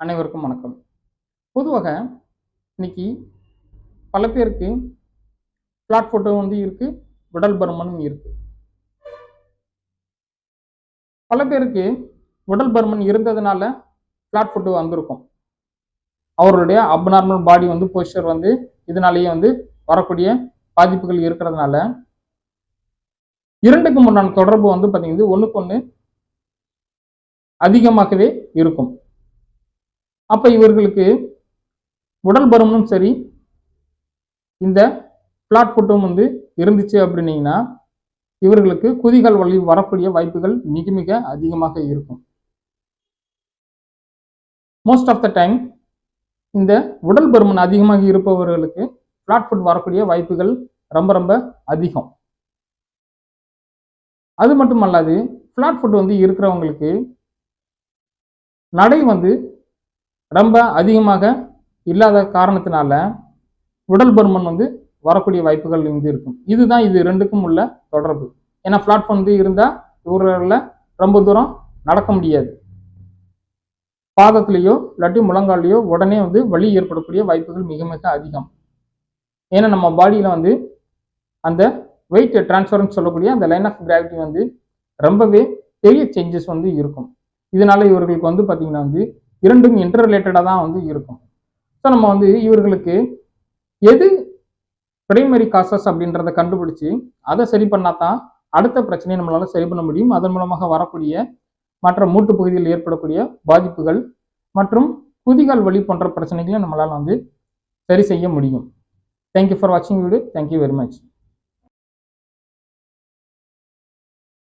அனைவருக்கும் வணக்கம். பொதுவாக இன்னைக்கு பல பேருக்கு ஃப்ளாட் ஃபுட்டும் வந்து இருக்கு, உடல் பருமனும் இருக்கு. பல பேருக்கு உடல் பருமன் இருந்ததுனால ஃப்ளாட் ஃபுட்டு வந்திருக்கும். அவர்களுடைய அப்நார்மல் பாடி வந்து போஸ்டர் வந்து இதனாலேயே வந்து வரக்கூடிய பாதிப்புகள் இருக்கிறதுனால இரண்டுக்கும் உண்டான தொடர்பு வந்து பார்த்தீங்கன்னா ஒன்றுக்கு ஒன்று அதிகமாகவே இருக்கும். அப்போ இவர்களுக்கு உடல் பருமனும் சரி, இந்த ஃப்ளாட் ஃபுட்டும் வந்து இருந்துச்சு அப்படின்னீங்கன்னா இவர்களுக்கு குதிகால் வலி வரக்கூடிய வாய்ப்புகள் மிக மிக அதிகமாக இருக்கும். மோஸ்ட் ஆஃப் த டைம் இந்த உடல் பருமன் அதிகமாக இருப்பவர்களுக்கு ஃப்ளாட் ஃபுட் வரக்கூடிய வாய்ப்புகள் ரொம்ப ரொம்ப அதிகம். அது மட்டும் அல்லாது ஃப்ளாட் ஃபுட் வந்து இருக்கிறவங்களுக்கு நடை வந்து ரொம்ப அதிகமாக இல்லாத காரணத்தினால உடல் பருமன் வந்து வரக்கூடிய வாய்ப்புகள் வந்து இருக்கும். இதுதான் இது ரெண்டுக்கும் உள்ள தொடர்பு. ஏன்னா ஃப்ளாட் வந்து இருந்தால் இவர்களில் ரொம்ப தூரம் நடக்க முடியாது. பாதத்திலேயோ இல்லாட்டி முழங்காலையோ உடனே வந்து வலி ஏற்படக்கூடிய வாய்ப்புகள் மிக மிக அதிகம். ஏன்னா நம்ம பாடியில் வந்து அந்த வெயிட் டிரான்ஸ்ஃபர்னு சொல்லக்கூடிய அந்த லைன் ஆஃப் கிராவிட்டி வந்து ரொம்பவே பெரிய சேஞ்சஸ் வந்து இருக்கும். இதனால இவர்களுக்கு வந்து பார்த்தீங்கன்னா வந்து இரண்டும் இன்டர் ரிலேட்டடாக தான் வந்து இருக்கும். ஸோ நம்ம வந்து இவர்களுக்கு எது பிரைமரி காசஸ் அப்படின்றத கண்டுபிடிச்சி அதை சரி பண்ணா தான் அடுத்த பிரச்சனையை நம்மளால சரி பண்ண முடியும். அதன் மூலமாக வரக்கூடிய மற்ற மூட்டு பகுதியில் ஏற்படக்கூடிய பாதிப்புகள் மற்றும் குதிகால் வலி போன்ற பிரச்சனைகளை நம்மளால வந்து சரி செய்ய முடியும். தேங்க்யூ ஃபார் வாட்சிங் வீடியோ. Thank you very much.